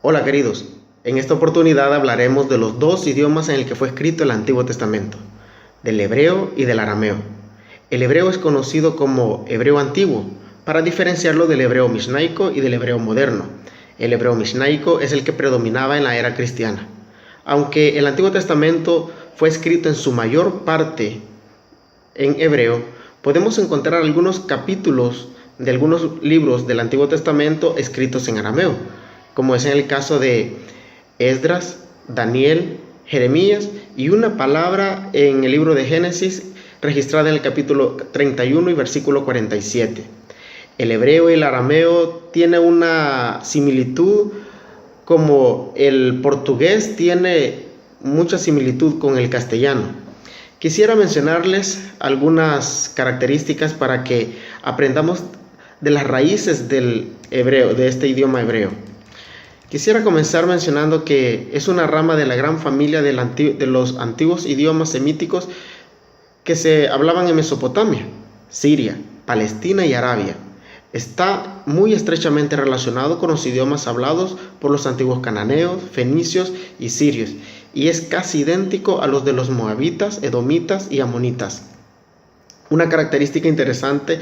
Hola queridos, en esta oportunidad hablaremos de los dos idiomas en el que fue escrito el Antiguo Testamento, del hebreo y del arameo. El hebreo es conocido como hebreo antiguo, para diferenciarlo del hebreo mishnaico y del hebreo moderno. El hebreo mishnaico es el que predominaba en la era cristiana. Aunque el Antiguo Testamento fue escrito en su mayor parte en hebreo, podemos encontrar algunos capítulos de algunos libros del Antiguo Testamento escritos en arameo, como es en el caso de Esdras, Daniel, Jeremías y una palabra en el libro de Génesis registrada en el capítulo 31 y versículo 47. El hebreo y el arameo tienen una similitud como el portugués tiene mucha similitud con el castellano. Quisiera mencionarles algunas características para que aprendamos de las raíces del hebreo, de este idioma hebreo. Quisiera comenzar mencionando que es una rama de la gran familia de los antiguos idiomas semíticos que se hablaban en Mesopotamia, Siria, Palestina y Arabia. Está muy estrechamente relacionado con los idiomas hablados por los antiguos cananeos, fenicios y sirios, y es casi idéntico a los de los moabitas, edomitas y amonitas. Una característica interesante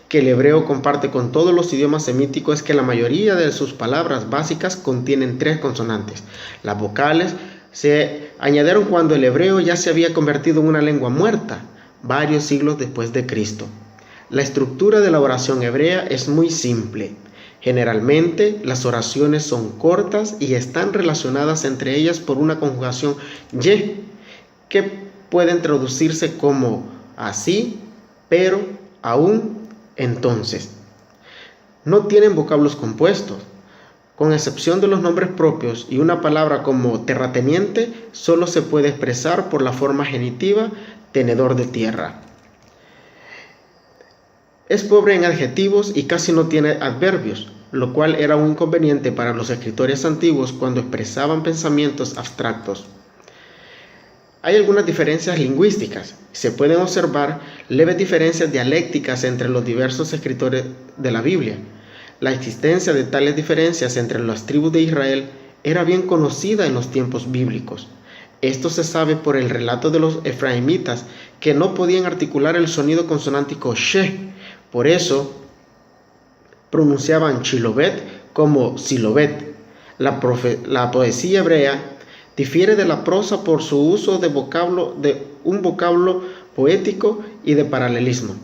que el hebreo comparte con todos los idiomas semíticos es que la mayoría de sus palabras básicas contienen 3 consonantes. Las vocales se añadieron cuando el hebreo ya se había convertido en una lengua muerta, varios siglos después de Cristo. La estructura de la oración hebrea es muy simple. Generalmente las oraciones son cortas y están relacionadas entre ellas por una conjugación ye, que pueden traducirse como así, pero, aún, entonces. No tienen vocablos compuestos. Con excepción de los nombres propios y una palabra como terrateniente, solo se puede expresar por la forma genitiva tenedor de tierra. Es pobre en adjetivos y casi no tiene adverbios, lo cual era un inconveniente para los escritores antiguos cuando expresaban pensamientos abstractos. Hay algunas diferencias lingüísticas. Se pueden observar leves diferencias dialécticas entre los diversos escritores de la Biblia. La existencia de tales diferencias entre las tribus de Israel era bien conocida en los tiempos bíblicos. Esto se sabe por el relato de los efraimitas, que no podían articular el sonido consonántico she. Por eso pronunciaban Chilobet como Silobet. La poesía hebrea difiere de la prosa por su uso de un vocablo poético y de paralelismo.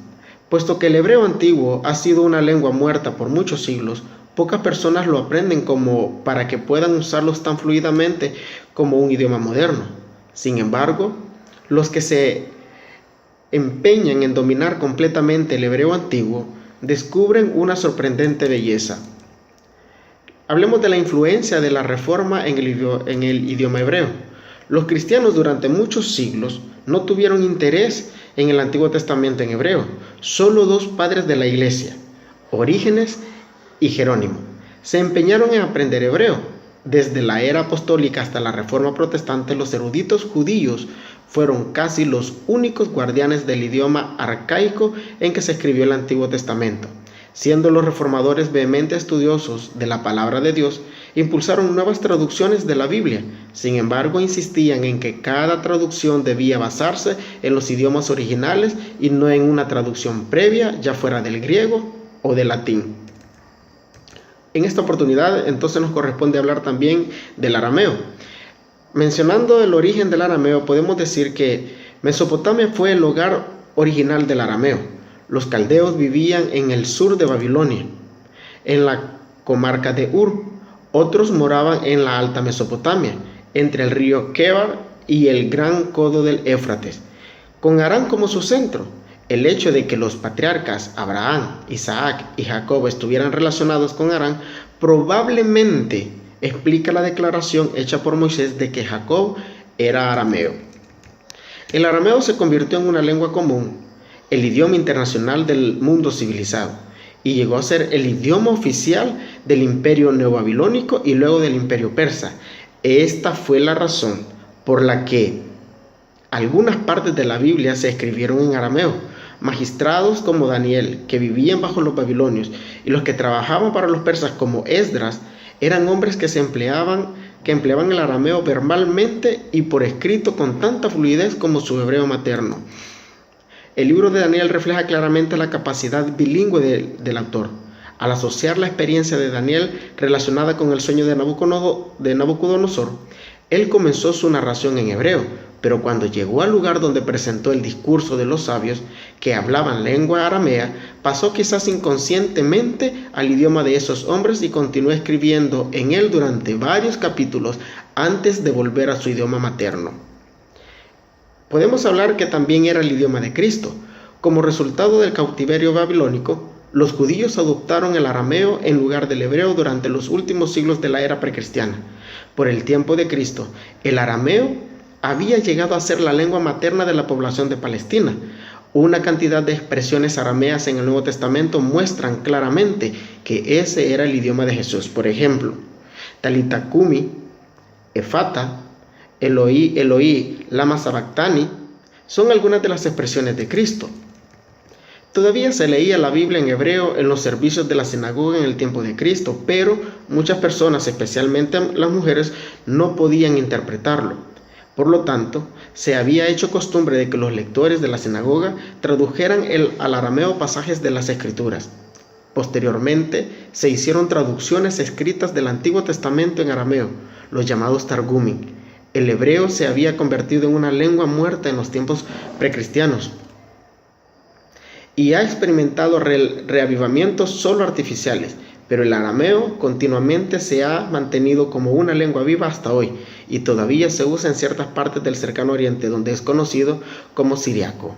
Puesto que el hebreo antiguo ha sido una lengua muerta por muchos siglos, pocas personas lo aprenden como para que puedan usarlos tan fluidamente como un idioma moderno. Sin embargo, los que se empeñan en dominar completamente el hebreo antiguo descubren una sorprendente belleza. Hablemos de la influencia de la Reforma en el idioma hebreo. Los cristianos durante muchos siglos no tuvieron interés en el Antiguo Testamento en hebreo. Solo 2 padres de la Iglesia, Orígenes y Jerónimo, se empeñaron en aprender hebreo. Desde la era apostólica hasta la Reforma protestante, los eruditos judíos fueron casi los únicos guardianes del idioma arcaico en que se escribió el Antiguo Testamento. Siendo los reformadores vehementes estudiosos de la palabra de Dios, impulsaron nuevas traducciones de la Biblia. Sin embargo, insistían en que cada traducción debía basarse en los idiomas originales y no en una traducción previa, ya fuera del griego o del latín. En esta oportunidad, entonces, nos corresponde hablar también del arameo. Mencionando el origen del arameo, podemos decir que Mesopotamia fue el hogar original del arameo. Los caldeos vivían en el sur de Babilonia, en la comarca de Ur. Otros moraban en la alta Mesopotamia, entre el río Quebar y el gran codo del Éufrates, con Harán como su centro. El hecho de que los patriarcas Abraham, Isaac y Jacob estuvieran relacionados con Harán probablemente explica la declaración hecha por Moisés de que Jacob era arameo. El arameo se convirtió en una lengua común, el idioma internacional del mundo civilizado, y llegó a ser el idioma oficial del imperio neobabilónico y luego del imperio persa. Esta fue la razón por la que algunas partes de la Biblia se escribieron en arameo. Magistrados como Daniel, que vivían bajo los babilonios, y los que trabajaban para los persas como Esdras, Eran hombres que empleaban el arameo verbalmente y por escrito con tanta fluidez como su hebreo materno. El libro de Daniel refleja claramente la capacidad bilingüe del autor. Al asociar la experiencia de Daniel relacionada con el sueño de Nabucodonosor, él comenzó su narración en hebreo, pero cuando llegó al lugar donde presentó el discurso de los sabios que hablaban lengua aramea, pasó quizás inconscientemente al idioma de esos hombres y continuó escribiendo en él durante varios capítulos antes de volver a su idioma materno. Podemos hablar que también era el idioma de Cristo. Como resultado del cautiverio babilónico, los judíos adoptaron el arameo en lugar del hebreo durante los últimos siglos de la era precristiana. Por el tiempo de Cristo, el arameo había llegado a ser la lengua materna de la población de Palestina. Una cantidad de expresiones arameas en el Nuevo Testamento muestran claramente que ese era el idioma de Jesús. Por ejemplo, Talita Kumi, Efata, Eloí, Eloí, lama sabactani, son algunas de las expresiones de Cristo. Todavía se leía la Biblia en hebreo en los servicios de la sinagoga en el tiempo de Cristo, pero muchas personas, especialmente las mujeres, no podían interpretarlo. Por lo tanto, se había hecho costumbre de que los lectores de la sinagoga tradujeran al arameo pasajes de las Escrituras. Posteriormente, se hicieron traducciones escritas del Antiguo Testamento en arameo, los llamados Targumim. El hebreo se había convertido en una lengua muerta en los tiempos precristianos y ha experimentado reavivamientos solo artificiales, pero el arameo continuamente se ha mantenido como una lengua viva hasta hoy y todavía se usa en ciertas partes del Cercano Oriente donde es conocido como siriaco.